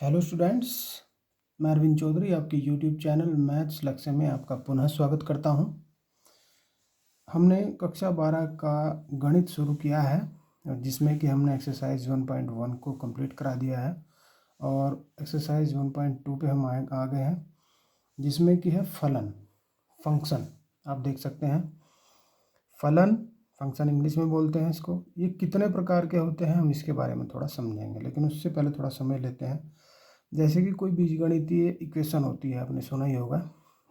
Hello students, मैं अरविंद चौधरी आपके YouTube channel maths लक्ष्य में आपका पुनः स्वागत करता हूं। हमने कक्षा 12 का गणित शुरू किया है जिसमें कि हमने एक्सरसाइज 1.1 को कंप्लीट करा दिया है और एक्सरसाइज 1.2 पे हम आ गए हैं जिसमें कि है फलन फंक्शन। आप देख सकते हैं फलन फंक्शन इंग्लिश में बोलते हैं इसको। ये कितने प्रकार के होते हैं हम इसके बारे में थोड़ा समझेंगे, लेकिन उससे पहले थोड़ा समय लेते हैं। जैसे कि कोई बीजगणितीय इक्वेशन होती है, आपने सुना ही होगा,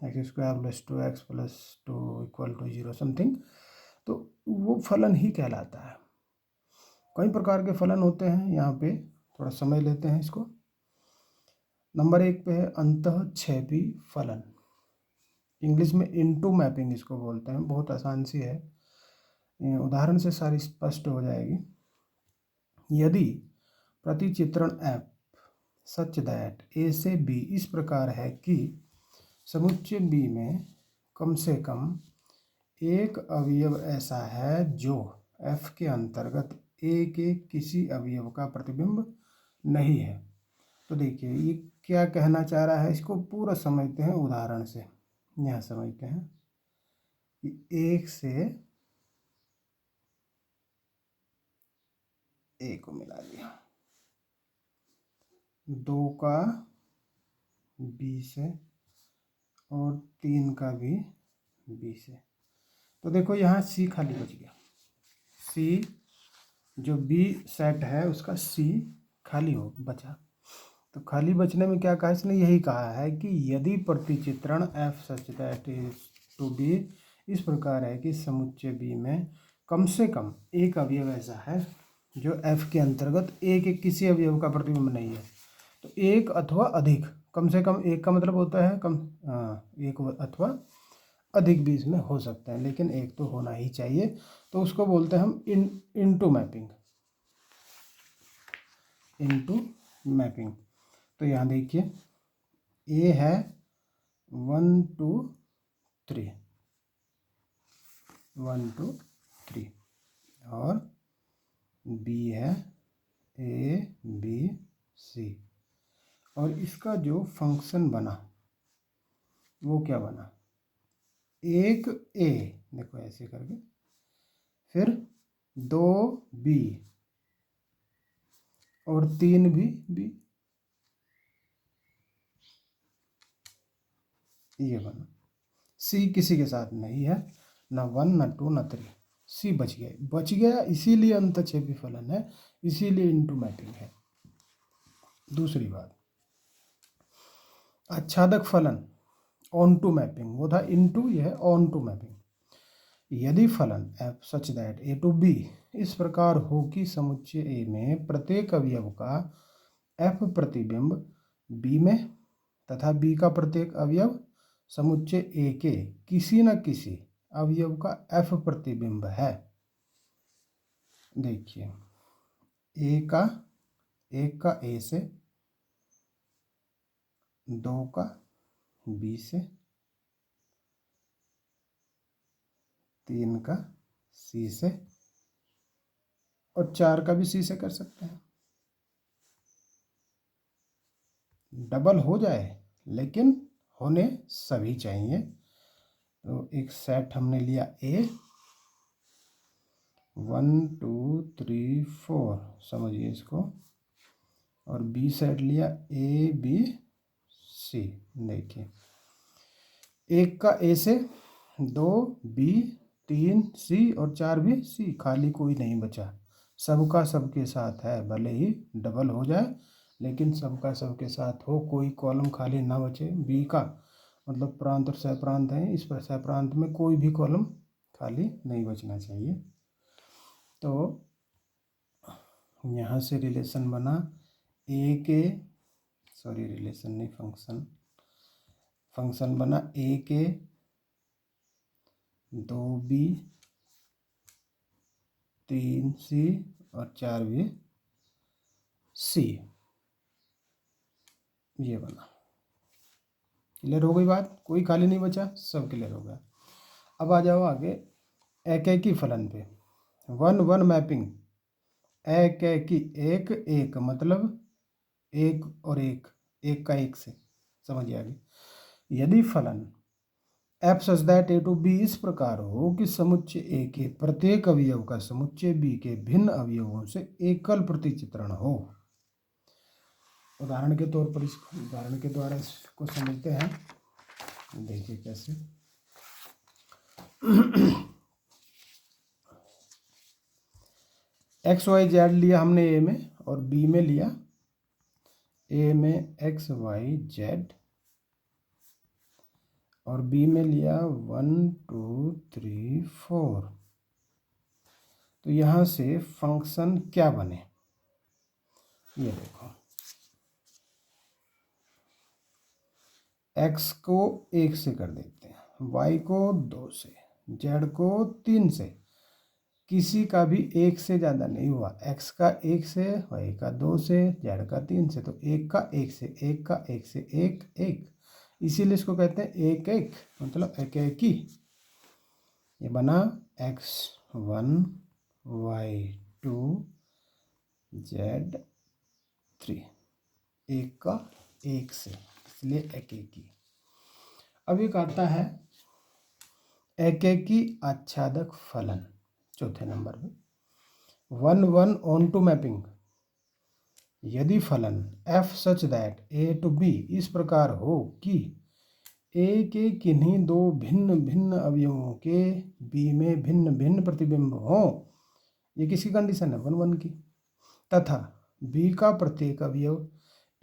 x square plus 2x plus 2 equal to 0 something, तो वो फलन ही कहलाता है। कई प्रकार के फलन होते हैं, यहाँ पे थोड़ा समय लेते हैं इसको। नंबर 1 पे है अंतःक्षेपी फलन, इंग्लिश में इनटू मैपिंग इसको बोलते हैं। बहुत आसान सी है, उदाहरण से सारी स्पष्ट हो जाएगी। यदि प्रतिचित्रण f सच दैट a से b इस प्रकार है कि समुच्चय b में कम से कम एक अवयव ऐसा है जो f के अंतर्गत a के किसी अवयव का प्रतिबिंब नहीं है। तो देखिए ये क्या कहना चाह रहा है, इसको पूरा समझते हैं उदाहरण से। यहाँ समझते हैं कि 1 से a को मिला दिया, 2 का b से और 3 का भी b से। तो देखो यहाँ c खाली बच गया, c जो b सेट है उसका c खाली हो बचा। तो खाली बचने में क्या कहा इसने, यही कहा है कि यदि प्रतिचित्रण f such that is to be इस प्रकार है कि समुच्चय b में कम से कम एक अवयव ऐसा है जो f के अंतर्गत a के किसी अवयव का प्रतिबिंब नहीं है। तो एक अथवा अधिक, कम से कम एक का मतलब होता है एक अथवा अधिक भी इसमें हो सकते हैं, लेकिन एक तो होना ही चाहिए। तो उसको बोलते हैं हम इनटू मैपिंग, इनटू मैपिंग। तो यहाँ देखिए ए है 1 2 3, 1 2 3 और बी है ए बी सी, और इसका जो फंक्शन बना वो क्या बना, एक ए, देखो ऐसे करके, फिर 2 बी और 3 भी बी, ये बना। सी किसी के साथ नहीं है, ना 1 ना 2 ना 3, सी बच गया, इसीलिए अंतःक्षेपी फलन है, इसीलिए इनटू मैपिंग है। दूसरी बात, आच्छादक फलन ऑन टू मैपिंग, वो था इनटू, यह है ऑन टू मैपिंग। यदि फलन f such that a to b इस प्रकार हो कि समुच्चय A में प्रत्येक अवयव का f प्रतिबिंब b में तथा b का प्रत्येक अवयव समुच्चय A के किसी न किसी अवयव का f प्रतिबिंब है। देखिए एक का A से, 2 का B से, 3 का C से और 4 का भी C से कर सकते हैं। डबल हो जाए लेकिन होने सभी चाहिए। तो एक सेट हमने लिया A, 1 2 3 4, समझिए इसको, और B सेट लिया A B C। देखिए एक का A से, 2 B 3 C और 4 भी C, खाली कोई नहीं बचा। सबका सबके साथ है, भले ही डबल हो जाए लेकिन सबका सबके साथ हो, कोई कॉलम खाली ना बचे। B का मतलब प्रांत और सहप्रांत है, इस पर सहप्रांत में कोई भी कॉलम खाली नहीं बचना चाहिए। तो यहाँ से रिलेशन बना ए के, सॉरी रिलेशन नहीं, फंक्शन बना ए के 2b 3c और 4b c, ये बना। क्लियर हो गई बात, कोई खाली नहीं बचा, सब क्लियर हो गया। अब आ जाओ आगे एकैकी फलन पे। 1 1 मैपिंग, एकैकी, एक एक मतलब एक और एक, एक का एक से, समझिए आगे। यदि फलन f such that a to b इस प्रकार हो कि समुच्चय a के प्रत्येक अवयव का समुच्चय b के भिन्न अवयवों से एकल प्रतिचित्रण हो। उदाहरण के तौर पर इस उदाहरण के द्वारा इसको समझते हैं। देखिए कैसे। एक्स वाई जेड लिया हमने ए में और बी में लिया, ए में एक्स वाई जेड और बी में लिया 1 2 3 4। तो यहाँ से फंक्शन क्या बने, ये देखो। x को 1 से कर देते हैं, y को 2 से, z को 3 से। किसी का भी 1 से ज़्यादा नहीं हुआ, x का 1 से, y का 2 से, z का 3 से। तो 1 का 1 से, 1 का 1 से, 1 1, इसीलिए इसको कहते हैं 1 1, मतलब एक एक ही। ये बना x1 y2 z3, 1 का 1 से, इसलिए एक एक ही। अब एक आता है एक एक ही आच्छादक फलन, चौथे नंबर में 1 1 ऑन टू मैपिंग। यदि फलन f such that a to b इस प्रकार हो कि a के किन्हीं दो भिन्न भिन्न अवयवों के b में भिन्न भिन्न प्रतिबिंब हो, ये किसकी कंडीशन है, 1 1 की, तथा b का प्रत्येक अवयव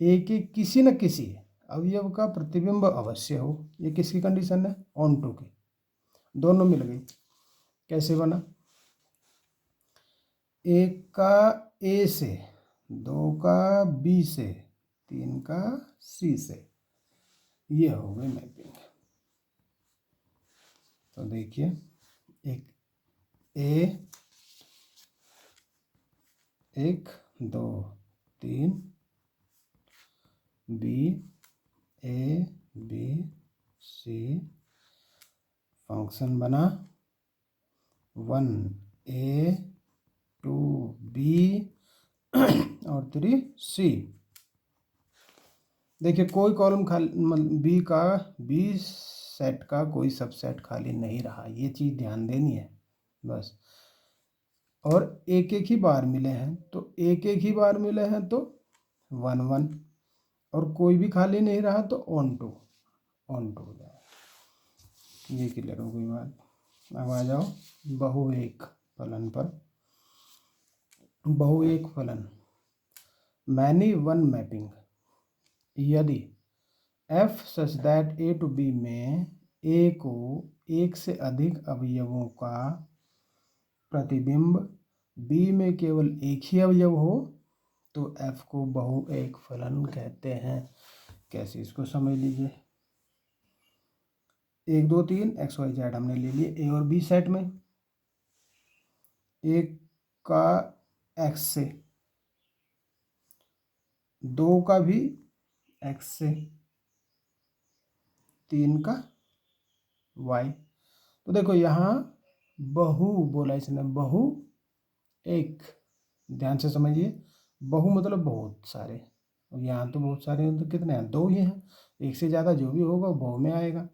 a के किसी न किसी अवयव का प्रतिबिंब अवश्य हो, ये किसकी कंडीशन है, ऑन टू की। दोनों मिल गई। कैसे बना, 1 का a से, 2 का b से, 3 का c से, ये हो गई मैपिंग। तो देखिए, एक a 1 2 3, b a b c, function बना 1 a 2 b और 3 c। देखिए कोई कॉलम खाली, बी का, बी सेट का कोई सबसेट खाली नहीं रहा, ये चीज़ ध्यान देनी है बस। और एक एक ही बार मिले हैं, तो एक एक ही बार मिले हैं तो 1 1, और कोई भी खाली नहीं रहा तो ऑन टू हो जाए। ये क्लियर हो गई बात। अब आ जाओ बहुएक फलन पर। बहुएक फलन मैनी वन मैपिंग। यदि f such that a to b में a को एक से अधिक अवयवों का प्रतिबिंब b में केवल एक ही अवयव हो, तो f को बहुएक फलन कहते हैं। कैसे, इसको समझ लीजिए। 1 2 3 एक्स वाई जेड हमने ले लिए a और b सेट में, एक का x से, 2 का भी x से, 3 का y। तो देखो यहाँ बहु बोला इसने, बहु एक, ध्यान से समझिए। बहु मतलब बहुत सारे, और यहाँ तो बहुत सारे हैं, तो कितने हैं, 2 ही हैं। एक से ज़्यादा जो भी होगा वो बहु में आएगा।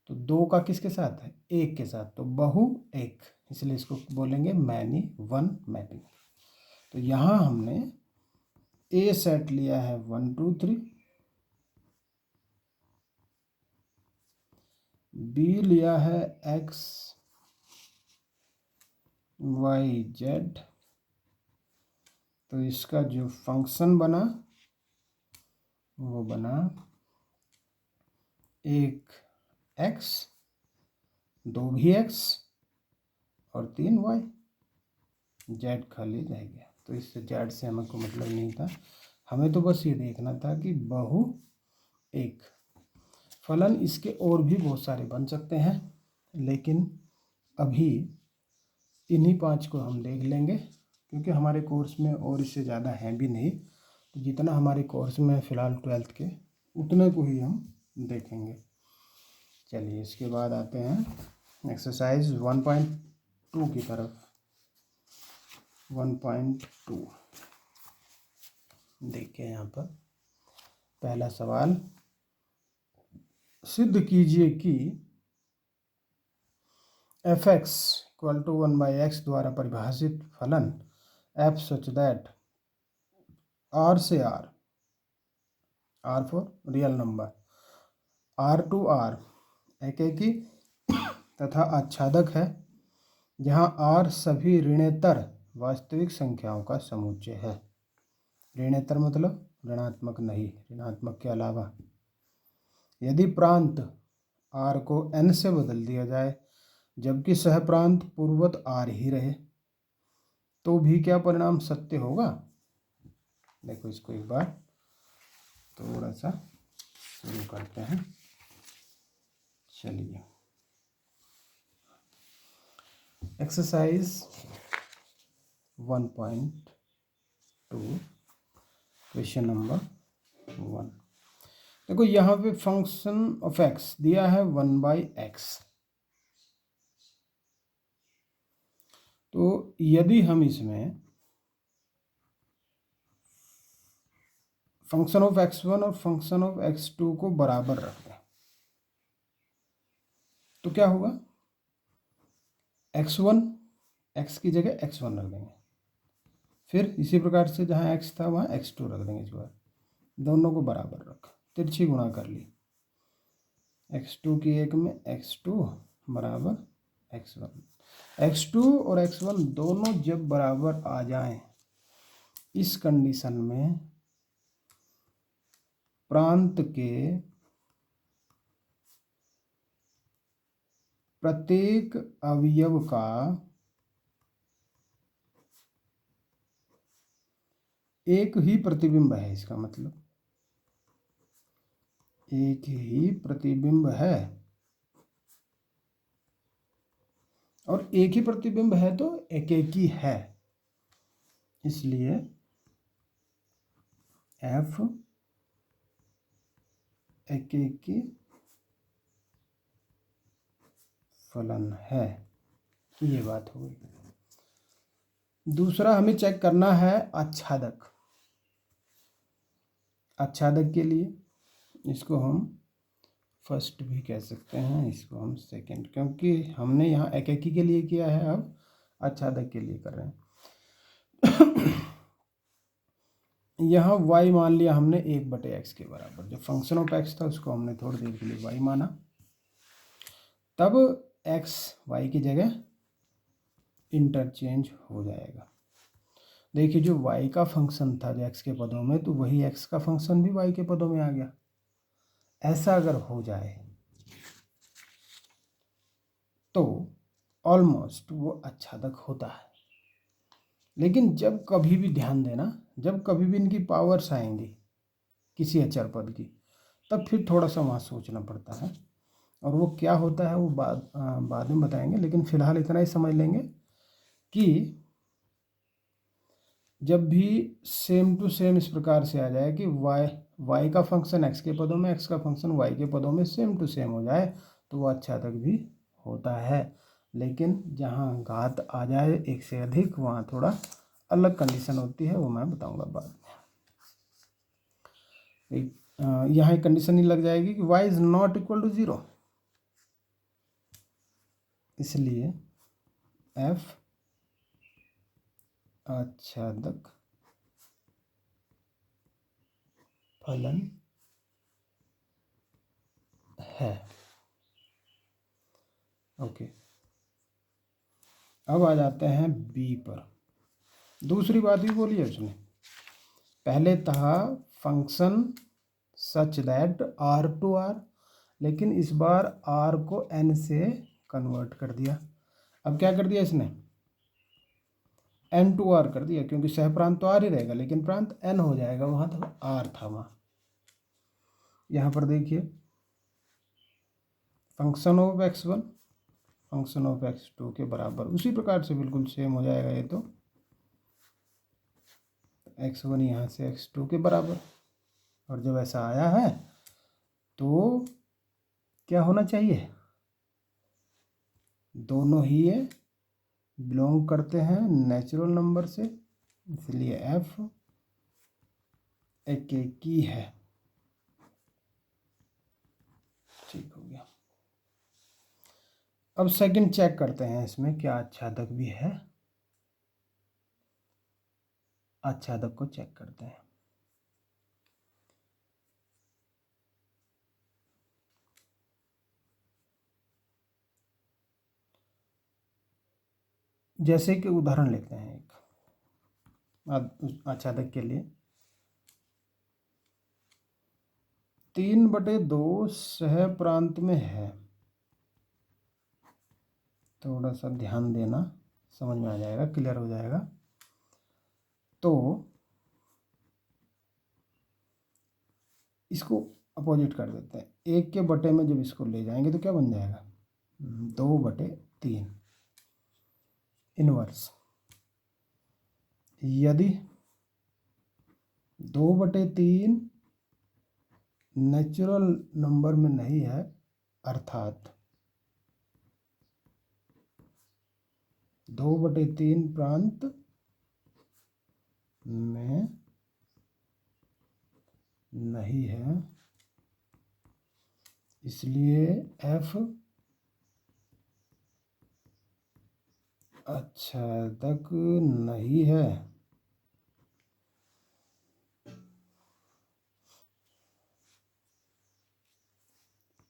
तो 2 का किसके साथ है, 1 के साथ, तो बहु एक, इसलिए इसको बोलेंगे मैनी वन मैपिंग। तो यहाँ हमने ए सेट लिया है 1 2 3, बी लिया है एक्स वाई जेड, तो इसका जो फंक्शन बना वो बना 1 एक्स, 2 भी एक्स और 3 वाई, जेड खाली रह गया। तो इससे जेड से हमको मतलब नहीं था, हमें तो बस ये देखना था कि बहु एक फलन। इसके और भी बहुत सारे बन सकते हैं, लेकिन अभी इन्हीं 5 को हम देख लेंगे, क्योंकि हमारे कोर्स में और इससे ज़्यादा हैं भी नहीं। तो जितना हमारे कोर्स में फ़िलहाल 12th के, उतने को ही हम देखेंगे। चलिए इसके बाद आते हैं एक्सरसाइज 1.2 की तरफ। 1.2 देखिए यहाँ पर पहला सवाल, सिद्ध कीजिए कि f(x) = 1/x द्वारा परिभाषित फलन f सच दैट R से R for real number, R to R एकेकी तथा आच्छादक है, जहाँ R सभी ऋणेतर वास्तविक संख्याओं का समुच्चय है। ऋणेतर मतलब ऋणात्मक नहीं, ऋणात्मक के अलावा। यदि प्रांत R को n से बदल दिया जाए जबकि सहप्रांत पूर्ववत R ही रहे, तो भी क्या परिणाम सत्य होगा? देखो इसको एक बार थोड़ा सा शुरू करते हैं। चलिए, एक्सरसाइज 1.2 क्वेश्चन नंबर 1। देखो यहाँ पे फंक्शन ऑफ x दिया है 1/x। तो यदि हम इसमें फंक्शन ऑफ x1 और फंक्शन ऑफ x2 को बराबर रख दें तो क्या होगा? x1 x की जगह x1 रख देंगे, फिर इसी प्रकार से जहाँ x था वहाँ x2 रख देंगे। इस बार दोनों को बराबर रख, तिरछी गुणा कर ली, x2 की एक में x2 बराबर x1। x2 और x1 दोनों जब बराबर आ जाएं, इस कंडीशन में प्रांत के प्रत्येक अवयव का एक ही प्रतिबिंब है। इसका मतलब एक ही प्रतिबिंब है, और एक ही प्रतिबिंब है तो एकेकी है, इसलिए f एकेकी फलन है। ये बात हो गई। दूसरा हमें चेक करना है आच्छादक। आच्छादक के लिए इसको हम फर्स्ट भी कह सकते हैं, इसको हम सेकंड, क्योंकि हमने यहाँ एकेकी के लिए किया है, अब आच्छादक के लिए कर रहे हैं। यहाँ y मान लिया हमने 1/x के बराबर। जो फंक्शन ऑफ x था उसको हमने थोड़ी देर के लिए y माना, तब x y की जगह इंटरचेंज हो जाएगा। देखिए, जो y का फंक्शन था जो x के पदों में, तो वही x का फंक्शन भी y के पदों में आ गया। ऐसा अगर हो जाए तो ऑलमोस्ट वो आच्छादक होता है। लेकिन जब कभी भी ध्यान देना, जब कभी भी इनकी पावर्स आएंगी किसी अचर पद की, तब फिर थोड़ा सा वहाँ सोचना पड़ता है, और वो क्या होता है वो बाद में बताएंगे। लेकिन फिलहाल इतना ही समझ लेंगे कि जब भी सेम टू सेम इस प्रकार से आ जाए कि y का फंक्शन x के पदों में, x का फंक्शन y के पदों में सेम टू सेम हो जाए, तो वो आच्छादक भी होता है। लेकिन जहाँ घात आ जाए एक से अधिक, वहाँ थोड़ा अलग कंडीशन होती है, वो मैं बताऊंगा बाद में। यहाँ एक कंडीशन ही लग जाएगी कि y is not equal to 0, इसलिए f आच्छादक फलन है। ओके, अब आ जाते हैं बी पर। दूसरी बात भी बोली है उसने। पहले था function such that R to R, लेकिन इस बार R को n से कन्वर्ट कर दिया। अब क्या कर दिया इसने? n to R कर दिया, क्योंकि सहप्रांत तो R ही रहेगा, लेकिन प्रांत n हो जाएगा। वहाँ तो R था, वहाँ यहाँ पर देखिए function of x1 function of x2 के बराबर, उसी प्रकार से बिल्कुल सेम हो जाएगा ये तो। x1 यहाँ से x2 के बराबर, और जब ऐसा आया है तो क्या होना चाहिए? दोनों ही ये बिलोंग करते हैं नेचुरल नंबर से, इसलिए f एकेकी है। ठीक हो गया। अब सेकंड चेक करते हैं इसमें क्या आच्छादक भी है। आच्छादक को चेक करते हैं। जैसे कि उदाहरण लेते हैं एक आच्छादक के लिए 3/2 सह प्रांत में है। थोड़ा सा ध्यान देना, समझ में आ जाएगा, क्लियर हो जाएगा। तो इसको अपोजिट कर देते हैं। 1 के बटे में जब इसको ले जाएंगे तो क्या बन जाएगा, 2/3 इनवर्स। यदि 2/3 नेचुरल नंबर में नहीं है, अर्थात 2/3 प्रांत में नहीं है, इसलिए f आच्छादक नहीं है।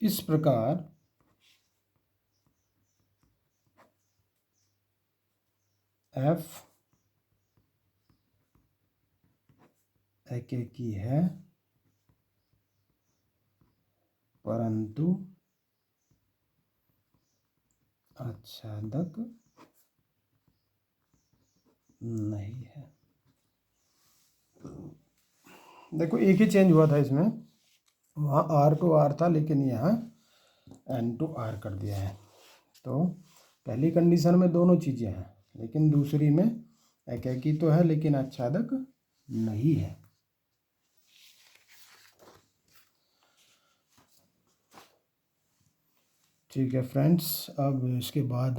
इस प्रकार f एकेकी है परंतु आच्छादक नहीं है। देखो एक ही चेंज हुआ था इसमें, वहाँ R to R था लेकिन यहाँ N to R कर दिया है। तो पहली कंडीशन में दोनों चीज़ें हैं, लेकिन दूसरी में एकेकी तो है लेकिन आच्छादक नहीं है। ठीक है फ्रेंड्स, अब इसके बाद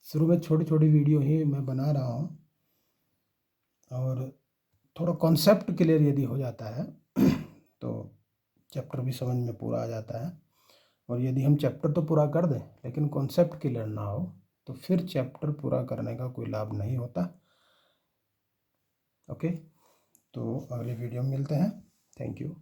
शुरू में छोटी छोटी वीडियो ही मैं बना रहा हूँ, और थोड़ा कॉन्सेप्ट क्लियर यदि हो जाता है तो चैप्टर भी समझ में पूरा आ जाता है। और यदि हम चैप्टर तो पूरा कर दें लेकिन कॉन्सेप्ट क्लियर ना हो तो फिर चैप्टर पूरा करने का कोई लाभ नहीं होता। ओके, तो अगले वीडियो में मिलते हैं। Thank you.